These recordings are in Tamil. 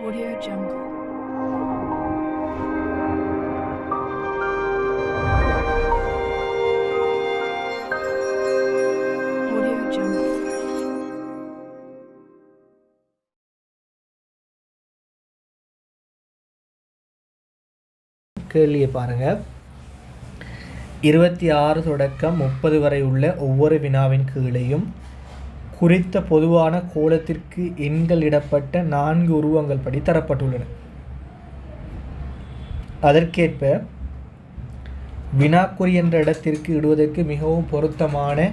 Audio Jungle. Audio Jungle. கேள்வியை பாருங்கள். 26 தொடக்கம் 30 வரை உள்ள ஒவ்வொரு வினாவின் கீழையும் குறித்த பொதுவான கோலத்திற்கு எண்கள் இடப்பட்ட 4 உருவங்கள் படி தரப்பட்டுள்ளன. அதற்கேற்ப வினாக்குறி என்ற இடத்திற்கு இடுவதற்கு மிகவும் பொருத்தமான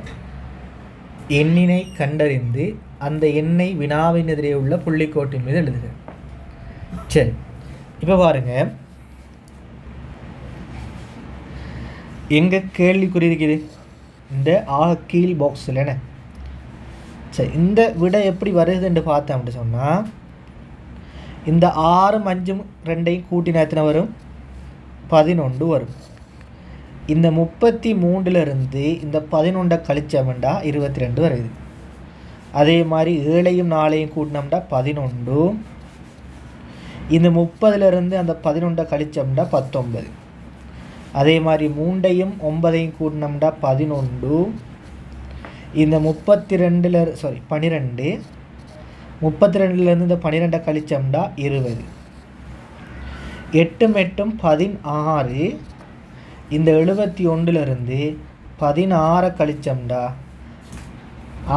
எண்ணினை கண்டறிந்து அந்த எண்ணை வினாவின் எதிரே உள்ள புள்ளிக்கோட்டின் மீது எழுதுக. சரி, இப்போ பாருங்க, எங்கே கேள்விக்குறி இருக்குது? இந்த கீழ் பாக்ஸில் என்ன? சரி, இந்த விடை எப்படி வருதுன்னு பார்த்தேன் அப்படி சொன்னால், இந்த 6 5 2 கூட்டினா எத்தனை வரும்? 11 வரும். இந்த 33 இந்த 11 கழிச்சோம்டா 22 வருது. அதே மாதிரி 7 4 கூட்டினோம்டா 11. இந்த 30 அந்த 11 கழிச்சோம்டா 19. அதே மாதிரி 3 9 கூட்டினோம்டா 11. இந்த 12 32 இந்த 12 கழிச்சோம்டா 20. 8 8 16. இந்த 71 16 கழிச்சோம்டா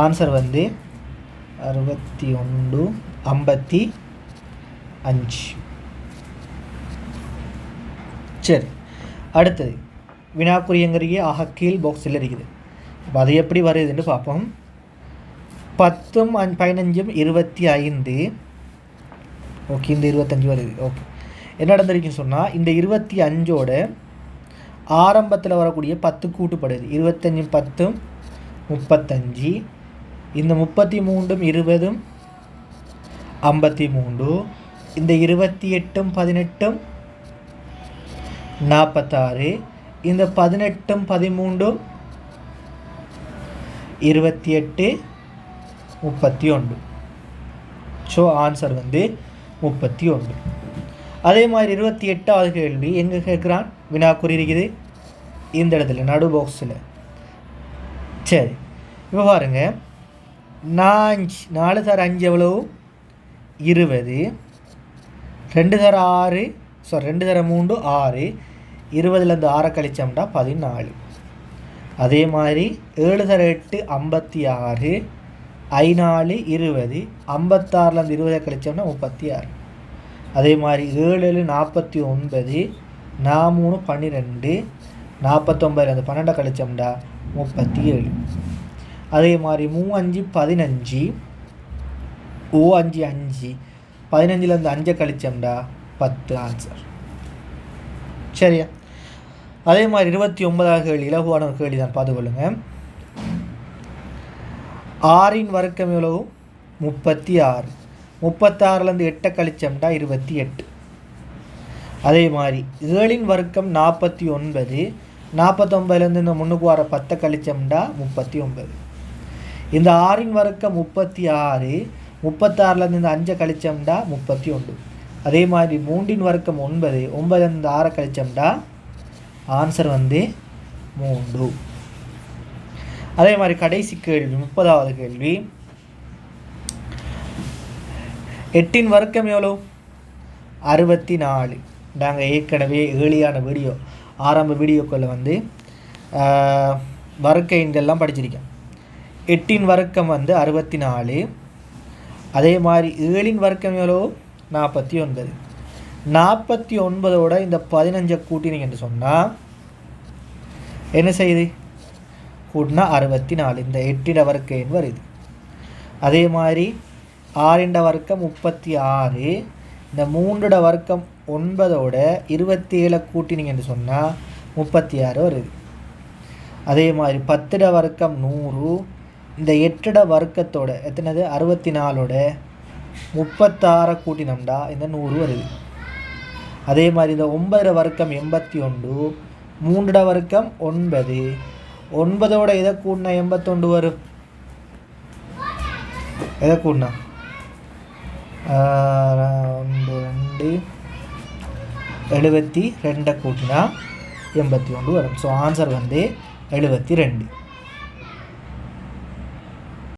ஆன்சர் 61 55. சரி, அடுத்தது வினாக்குறியங்கரிய கீழ் பாக்ஸில் இருக்குது. இப்போ அது எப்படி வருதுன்னு பார்ப்போம். 10 15 25. ஓகே, இந்த 25 வருது. ஓகே, என்ன நடந்திருக்குன்னு சொன்னால், இந்த 25ஓட ஆரம்பத்தில் வரக்கூடிய 10 கூட்டுப்படுது. 25 10 35. இந்த 33 20 53. இந்த 28 18 46. இந்த 18 13 28 31. So answer 31. அதே மாதிரி 28வது கேள்வி எங்கே கேட்குறான்? வினாக்குறி இருக்குது இந்த இடத்துல நடு பாக்ஸில். சரி, இப்போ பாருங்க, 4 தர 5 எவ்வளவு? 20. 2 தர 6 2 தர 3 6. 20 6 கழிச்சோம்டா 14. அதே மாதிரி 7 தர 8 56. 4 20. 56 20 கழிச்சோம்னா 36. அதே மாதிரி 7 49. 3 12. 49 12 கழிச்சோம்டா 37. அதே மாதிரி 3 5 15. 5 15 5 கழிச்சோம்டா 10 ஆன்சர். சரியா? அதே மாதிரி 29வது கேள்வி இலகுவான ஒரு கேள்வி தான், பார்த்துக்கொள்ளுங்க. 6 வர்க்கம் எவ்வளவு? 36. 36 8 கழிச்சோம்டா 28. அதே மாதிரி 7 வர்க்கம் 49. 49 இந்த முன்னுக்கு வர 10 கழிச்சோம்டா 39. இந்த 6 வர்க்கம் 36. 36 இந்த 5 கழிச்சோம்டா 31. அதே மாதிரி 3 வர்க்கம் 9. 9 இந்த 6 கழிச்சோம்டா ஆன்சர் 3. அதே மாதிரி கடைசி கேள்வி 30வது கேள்வி. 8 வர்க்கம் எவ்வளோ? 64. நாங்கள் ஏற்கனவே ஏழியான ஆரம்ப வீடியோக்களில் வர்க்க எண்கள்லாம் படிச்சிருக்கேன். 8 வர்க்கம் 64. அதே மாதிரி 7 வர்க்கம் எவ்வளோ? 49. 49ஓட இந்த 15 கூட்டினீங்கன்னு சொன்னால் என்ன செய்யுது? கூட்டினா 64. இந்த 8 வர்க்க எண் வருது. அதே மாதிரி 6 வர்க்கம் 36. இந்த 3 வர்க்கம் 9ஓட 27 கூட்டினீங்கன்னு சொன்னால் 36 வருது. அதே மாதிரி 10 வர்க்கம் 100. இந்த 8 வர்க்கத்தோட எத்தனது? 64ஓட 36 கூட்டினோம்டா இந்த 100 வருது. அதே மாதிரி இந்த 9 வர்க்கம் 81. 3 வர்க்கம் 9. 9ஓட எதை கூட்டினா 81 வரும்? எதை கூட்டினா 2 2 72 கூட்டினா 81 வரும். ஸோ ஆன்சர் வந்து 72.